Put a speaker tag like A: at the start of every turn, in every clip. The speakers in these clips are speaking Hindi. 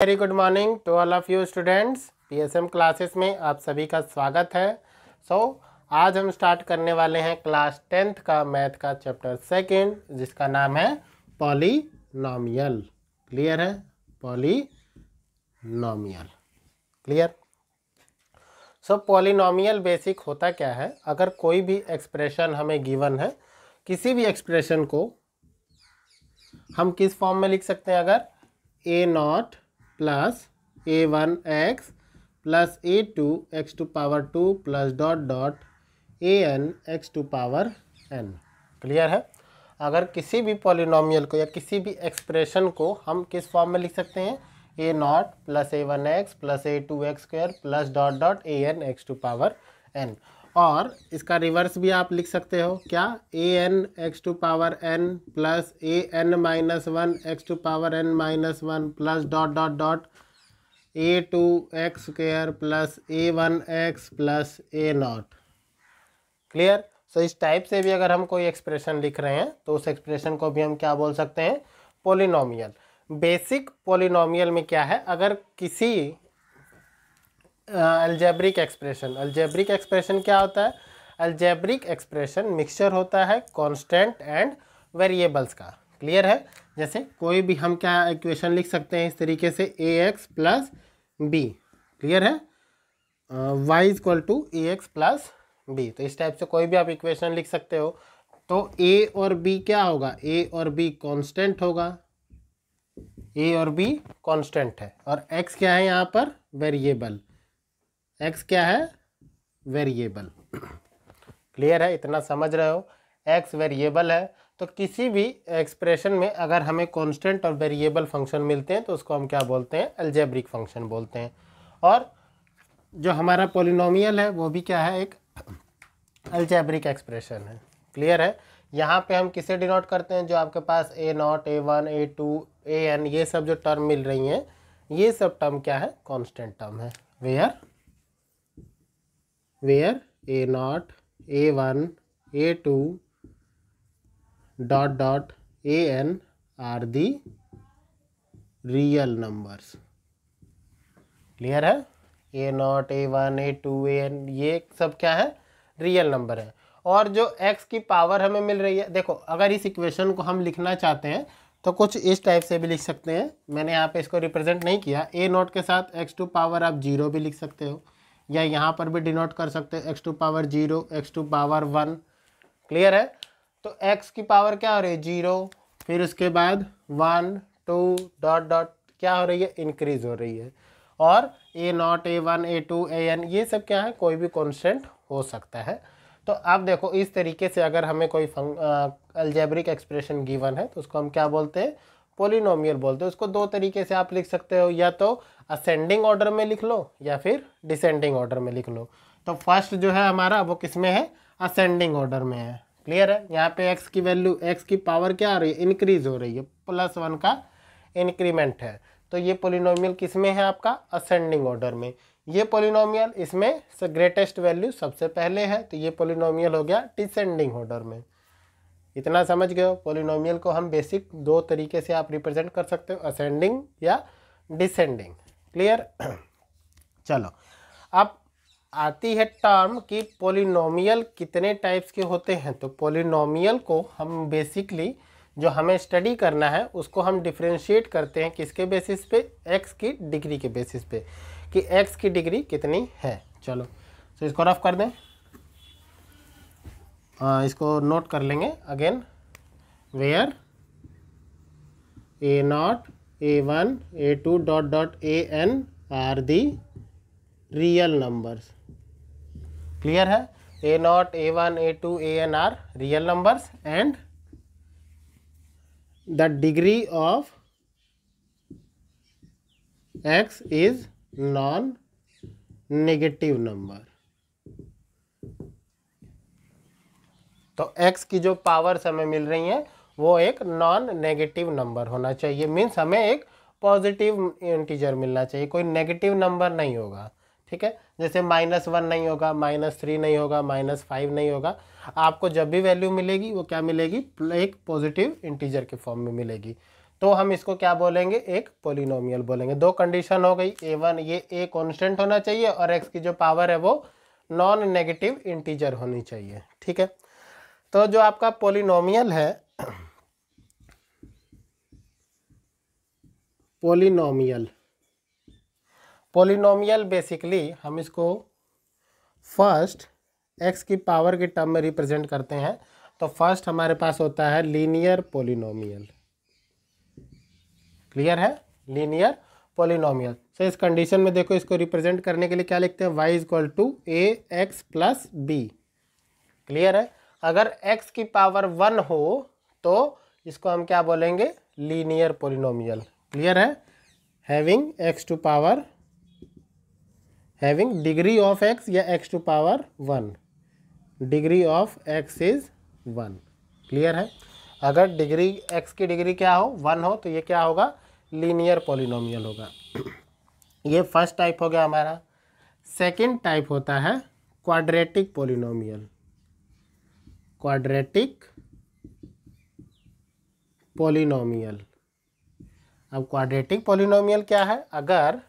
A: Very good morning to all of you students. PSM classes में आप सभी का स्वागत है। आज हम स्टार्ट करने वाले हैं क्लास 10th का मैथ का चैप्टर 2 जिसका नाम है पॉलिनॉमियल। क्लियर है? Polynomial clear. पॉलिनॉमियल बेसिक होता क्या है, अगर कोई भी एक्सप्रेशन हमें गिवन है, किसी भी एक्सप्रेशन को हम किस फॉर्म में लिख सकते हैं? अगर a0 plus a1x plus a2x⁴ plus dot dot an(x⁴n)। Clear है? अगर किसी भी पॉलिनॉमियल को या किसी भी एक्सप्रेशन को हम किस फॉर्म में लिख सकते हैं? a0 plus a1x plus a2x² plus dot dot an(x⁴n)। और इसका रिवर्स भी आप लिख सकते हो, क्या? an(x⁴n) plus an-1x⁴n-1 plus dot dot dot a2x² plus a1x plus a0। Clear? इस टाइप से भी अगर हम कोई एक्सप्रेशन लिख रहे हैं तो उस एक्सप्रेशन को भी हम क्या बोल सकते हैं? पॉलिनॉमियल। बेसिक पॉलिनॉमियल में क्या है, अगर किसी अलजेब्रिक एक्सप्रेशन क्या होता है? अलजेब्रिक एक्सप्रेशन मिक्सचर होता है कांस्टेंट एंड वेरिएबल्स का। क्लियर है? जैसे कोई भी हम क्या इक्वेशन लिख सकते हैं इस तरीके से, ax प्लस बी। क्लियर है? y equal to ax plus b. तो इस टाइप से कोई भी आप इक्वेशन लिख सकते हो। तो a और b क्या होगा? a और b कांस्टेंट होगा, a और b कांस्टेंट है, और x क्या है यहाँ पर? वेरिएबल। x क्या है? वेरिएबल। क्लियर है? इतना समझ रहे हो? x वेरिएबल है। तो किसी भी एक्सप्रेशन में अगर हमें कांस्टेंट और वेरिएबल फंक्शन मिलते हैं तो उसको हम क्या बोलते हैं? अलजेब्रिक फंक्शन बोलते हैं। और जो हमारा पॉलिनॉमियल है वो भी क्या है? एक अलजेब्रिक एक्सप्रेशन है। क्लियर है? यहाँ पे हम किसे डिनोट करते हैं? जो आपके पास a0 a1 a2 an ये सब जो टर्म मिल रही हैं, ये सब टर्म क्या है? कांस्टेंट टर्म है। where a0 a1 a2 dot dot an are the real numbers. Clear है? a0 a1 a2 an ये सब क्या है? रियल नंबर है। और जो x की पावर हमें मिल रही है, देखो अगर इस इक्वेशन को हम लिखना चाहते हैं तो कुछ इस टाइप से भी लिख सकते हैं। मैंने यहाँ पे इसको रिप्रेजेंट नहीं किया। a0 के साथ x⁴ आप 0 भी लिख सकते हो, या यहाँ पर भी डिनोट कर सकते हैं x⁴ 0 x⁴ 1। क्लियर है? तो x की पावर क्या हो रही है? 0, फिर उसके बाद 1 2 डॉट डॉट क्या हो रही है? इंक्रीज हो रही है। और a0 a1 a2 an ये सब क्या है? कोई भी कांस्टेंट हो सकता है। तो आप देखो इस तरीके से अगर हमें कोई अलजेब्रिक एक्सप्रेशन गिवन है तो उसको हम क्या बोलते हैं? पॉलिनॉमियल बोलते हैं। उसको दो तरीके से आप लिख सकते हो, या तो असेंडिंग ऑर्डर में लिख लो या फिर डिसेंडिंग ऑर्डर में लिख लो। तो फर्स्ट जो है हमारा वो किस में है? असेंडिंग ऑर्डर में है। क्लियर है? यहाँ पे x की वैल्यू, x की पावर क्या आ रही है? इंक्रीज हो रही है, +1 का इंक्रीमेंट है। तो ये पॉलिनॉमियल किस में है? आपका असेंडिंग ऑर्डर में। ये पॉलिनॉमियल इसमें ग्रेटेस्ट वैल्यू सबसे पहले है, तो ये पॉलिनॉमियल हो गया डिसेंडिंग ऑर्डर में। इतना समझ गए हो? पॉलिनॉमियल को हम बेसिक दो तरीके से आप रिप्रेजेंट कर सकते हो, असेंडिंग या डिसेंडिंग। क्लियर? चलो अब आती है टर्म कि पॉलिनॉमियल कितने टाइप्स के होते हैं। तो पॉलिनॉमियल को हम बेसिकली जो हमें स्टडी करना है उसको हम डिफ्रेंशिएट करते हैं किसके बेसिस पे? x की डिग्री के बेसिस पे, कि x की डिग्री कितनी है। चलो तो इसको रफ कर दें, इसको नोट कर लेंगे again. Where a0 a1 a2 dot dot an are the real numbers. Clear है? a0 a1 a2 an are real numbers and the degree of x is non-negative number। तो x की जो पावर्स हमें मिल रही हैं वो एक नॉन नेगेटिव नंबर होना चाहिए। मीन्स हमें एक पॉजिटिव इंटीजर मिलना चाहिए, कोई नेगेटिव नंबर नहीं होगा। ठीक है? जैसे -1 नहीं होगा, -3 नहीं होगा, -5 नहीं होगा। आपको जब भी वैल्यू मिलेगी वो क्या मिलेगी? एक पॉजिटिव इंटीजर के फॉर्म में मिलेगी। तो हम इसको क्या बोलेंगे, एक पोलिनोमियल बोलेंगे। दो कंडीशन हो गई, A1 ये A कांस्टेंट होना चाहिए और x की जो पावर है वो नॉन नेगेटिव इंटीजर होनी चाहिए। ठीक है, तो जो आपका पोलिनोमियल है, पोलिनोमियल बेसिकली हम इसको फर्स्ट x की पावर के टर्म में रिप्रेजेंट करते हैं। तो फर्स्ट हमारे पास होता है लीनियर पोलिनोमियल। क्लियर है, लीनियर पोलिनोमियल। तो इस कंडीशन में देखो, इसको रिप्रेजेंट करने के लिए क्या लिखते हैं, y equal to a x plus b. Clear है, अगर x की पावर 1 हो तो इसको हम क्या बोलेंगे, लीनियर पोलिनोमियल। क्लियर है, having x to power, having degree of x या x to power 1, degree of x is 1। Clear है, अगर डिग्री x की डिग्री क्या हो, 1 हो, तो ये क्या होगा, लीनियर पोलिनोमियल होगा। ये फर्स्ट टाइप हो गया हमारा। सेकंड टाइप होता है क्वाड्रेटिक पोलिनोमियल। Quadratic polynomial. अब क्वाड्रेटिक पोलिनोमियल क्या है, अगर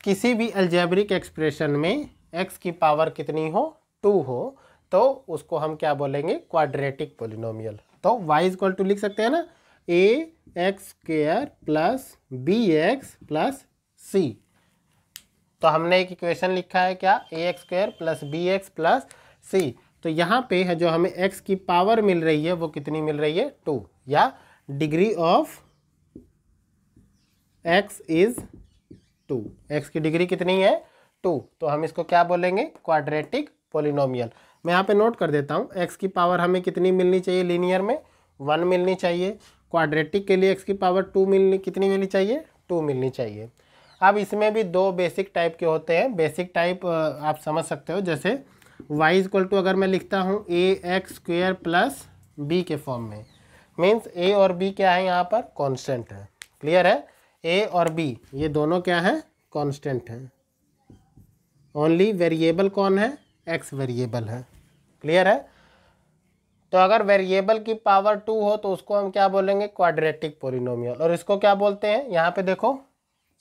A: किसी भी अलजेब्रिक एक्सप्रेशन में x की पावर कितनी हो, 2 हो, तो उसको हम क्या बोलेंगे, क्वाड्रेटिक पोलिनोमियल। तो y इक्वल टू लिख सकते हैं ना, a x square plus b x plus c. तो हमने एक इक्वेशन लिखा है क्या, a x square plus b x plus c. तो यहाँ पे है जो हमें x की पावर मिल रही है वो कितनी मिल रही है, 2, या degree of x is 2। x की डिग्री कितनी है, 2। तो हम इसको क्या बोलेंगे, क्वाड्रेटिक पोलिनोमियल। मैं यहाँ पे नोट कर देता हूँ, x की पावर हमें कितनी मिलनी चाहिए, लीनियर में 1 मिलनी चाहिए। क्वाड्रेटिक के लिए x की पावर 2 कितनी मिलनी चाहिए, 2 मिलनी चाहिए। अब इसमें भी दो बेसिक टाइप के होते हैं। बेसिक टाइप आप समझ सकते हो, जैसे y इक्वल टू अगर मैं लिखता हूँ ए एक्स स्क्वेयर प्लस बी के फॉर्म में, मीन्स a और b क्या है, यहाँ पर कांस्टेंट है। क्लियर है, a और b ये दोनों क्या है, कांस्टेंट है। ओनली वेरिएबल कौन है, x वेरिएबल है। क्लियर है, तो अगर वेरिएबल की पावर 2 हो तो उसको हम क्या बोलेंगे, क्वाड्रेटिक पोलिनोमियल। और इसको क्या बोलते हैं, यहाँ पे देखो,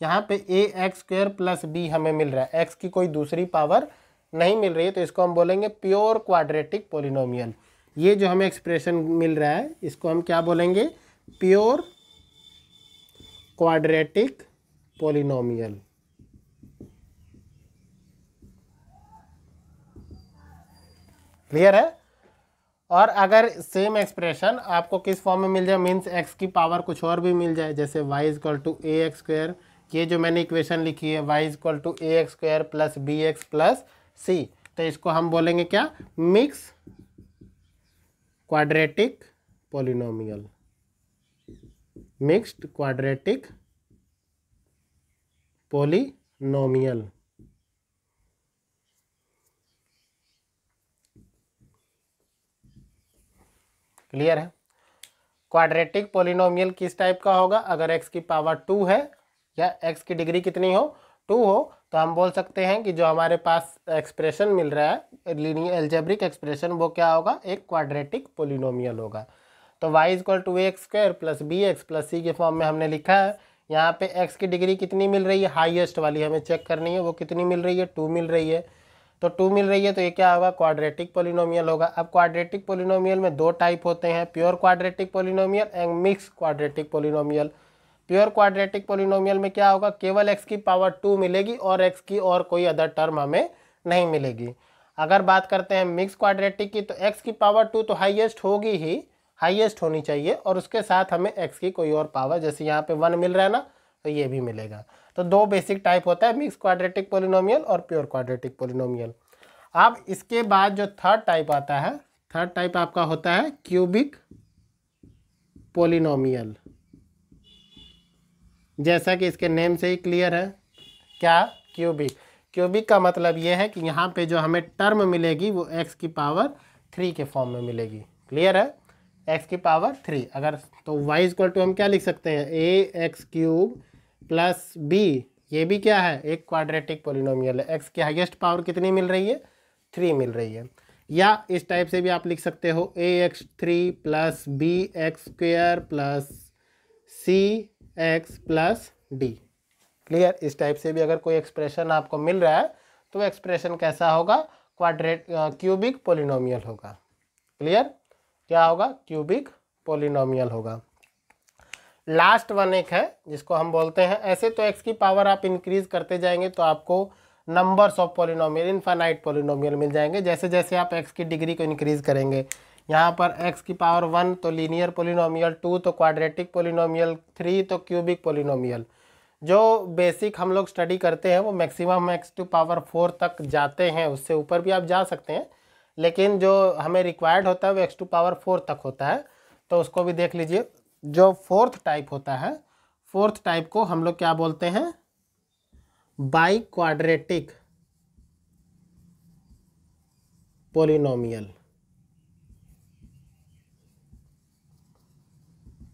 A: यहाँ पे ए एक्स स्क्वेयर प्लस बी हमें मिल रहा है, x की कोई दूसरी पावर नहीं मिल रही है, तो इसको हम बोलेंगे प्योर क्वाड्रेटिक पोलिनोमियल। ये जो हमें एक्सप्रेशन मिल रहा है इसको हम क्या बोलेंगे, प्योर क्वाड्रेटिक पोलिनोमियल। क्लियर है, और अगर सेम एक्सप्रेशन आपको किस फॉर्म में मिल जाए, मीन्स x की पावर कुछ और भी मिल जाए, जैसे y equal to a x square, ये जो मैंने इक्वेशन लिखी है y equal to a x square plus b x plus c, तो इसको हम बोलेंगे क्या, mix quadratic polynomial. Mixed quadratic polynomial. Clear है, क्वाड्रेटिक पोलिनोमियल किस टाइप का होगा, अगर x की पावर 2 है या x की डिग्री कितनी हो, 2 हो, तो हम बोल सकते हैं कि जो हमारे पास एक्सप्रेशन मिल रहा है, लीनियर अलजेब्रिक एक्सप्रेशन, वो क्या होगा, एक क्वाड्रेटिक पोलिनोमियल होगा। तो y equal to x square plus b x plus c के फॉर्म में हमने लिखा है। यहाँ पे x की डिग्री कितनी मिल रही है, हाईएस्ट वाली हमें चेक करनी है, वो कितनी मिल रही है, 2 मिल रही है। तो 2 मिल रही है, तो ये क्या होगा, क्वाड्रेटिक पोलिनोमियल होगा। अब क्वाड्रेटिक पोलिनोमियल में दो टाइप होते हैं, pure quadratic polynomial and mix quadratic polynomial. Pure quadratic polynomial में क्या होगा, केवल x की पावर 2 मिलेगी और x की और कोई अदर टर्म हमें नहीं मिलेगी। अगर बात करते हैं मिक्स क्वाड्रेटिक की, तो x की पावर 2 तो हाईएस्ट होगी ही, हाईएस्ट होनी चाहिए, और उसके साथ हमें x की कोई और पावर, जैसे यहाँ पे 1 मिल रहा है ना, तो ये भी मिलेगा। तो दो बेसिक टाइप होता है, मिक्स क्वाड्रेटिक पोलिनोमियल और प्योर क्वाड्रेटिक पोलिनोमियल। अब इसके बाद जो थर्ड टाइप आता है, थर्ड टाइप आपका होता है क्यूबिक पोलिनोमियल। जैसा कि इसके नेम से ही क्लियर है, क्या, क्यूबिक। क्यूबिक का मतलब ये है कि यहाँ पे जो हमें टर्म मिलेगी वो x की पावर 3 के फॉर्म में मिलेगी। क्लियर है, x की पावर 3। अगर तो y इक्वल टू हम क्या लिख सकते हैं, ए एक्स क्यूब प्लस बी, ये भी क्या है, एक क्वाड्रेटिक पोलिनोमियल है। x की हाईएस्ट पावर कितनी मिल रही है, 3 मिल रही है। या इस टाइप से भी आप लिख सकते हो, a x 3 plus b x square plus c x plus d. Clear. इस टाइप से भी अगर कोई एक्सप्रेशन आपको मिल रहा है तो एक्सप्रेशन कैसा होगा, क्यूबिक पोलिनोमियल होगा। क्लियर। क्या होगा, क्यूबिक पोलिनोमियल होगा। लास्ट वन एक है जिसको हम बोलते हैं, ऐसे तो एक्स की पावर आप इंक्रीज करते जाएंगे तो आपको numbers of polynomial, infinite polynomial मिल जाएंगे जैसे जैसे आप एक्स की डिग्री को इंक्रीज करेंगे। यहाँ पर एक्स की पावर 1 तो लीनियर पोलिनोमियल, 2 तो क्वाड्रेटिक पोलिनोमियल, 3 तो क्यूबिक पोलिनोमियल। जो बेसिक हम लोग स्टडी करते हैं वो मैक्सिमम एक्स टू पावर 4 तक जाते हैं, उससे ऊपर भी आप जा सकते हैं, लेकिन जो हमें रिक्वायर्ड होता है वो एक्स टू पावर 4 तक होता है। तो उसको भी देख लीजिए। जो फोर्थ टाइप होता है, फोर्थ टाइप को हम लोग क्या बोलते हैं, बाई क्वाड्रेटिक पोलिनोमियल।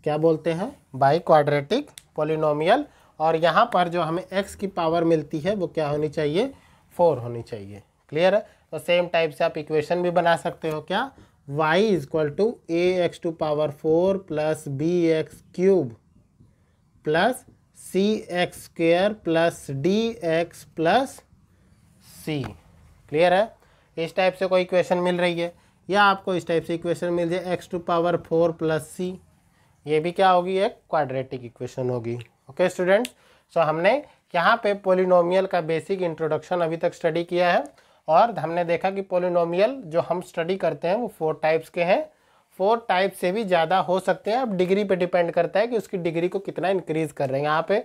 A: क्या बोलते हैं, बाई क्वाड्रेटिक पोलिनोमियल। और यहाँ पर जो हमें x की पावर मिलती है वो क्या होनी चाहिए, 4 होनी चाहिए। क्लियर है। तो सेम टाइप से आप इक्वेशन भी बना सकते हो, क्या, y equal to a x to power 4 plus b x cube plus c x square plus d x plus c. Clear है। इस टाइप से कोई इक्वेशन मिल रही है, या आपको इस टाइप से इक्वेशन मिल जाए एक्स टू पावर 4 प्लस सी, ये भी क्या होगी, एक क्वाड्रेटिक इक्वेशन होगी। ओके स्टूडेंट्स, सो हमने यहाँ पे पोलिनोमियल का बेसिक इंट्रोडक्शन अभी तक स्टडी किया है, और हमने देखा कि पोलिनोमियल जो हम स्टडी करते हैं वो 4 टाइप्स के हैं। 4 टाइप से भी ज़्यादा हो सकते हैं, अब डिग्री पे डिपेंड करता है कि उसकी डिग्री को कितना इंक्रीज कर रहे हैं। यहाँ पे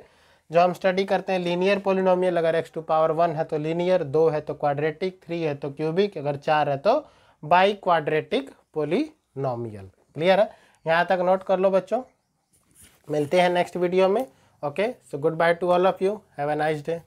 A: जो हम स्टडी करते हैं लीनियर पोलिनोमियल, अगर एक्स टू पावर 1 है तो लीनियर, 2 है तो क्वाड्रेटिक, 3 है तो क्यूबिक, अगर 4 है तो बाई क्वाड्रेटिक पोलिनोमियल। क्लियर है। यहाँ तक नोट कर लो बच्चों। मिलते हैं नेक्स्ट वीडियो में। Okay, so good by two all of you, have a nice day.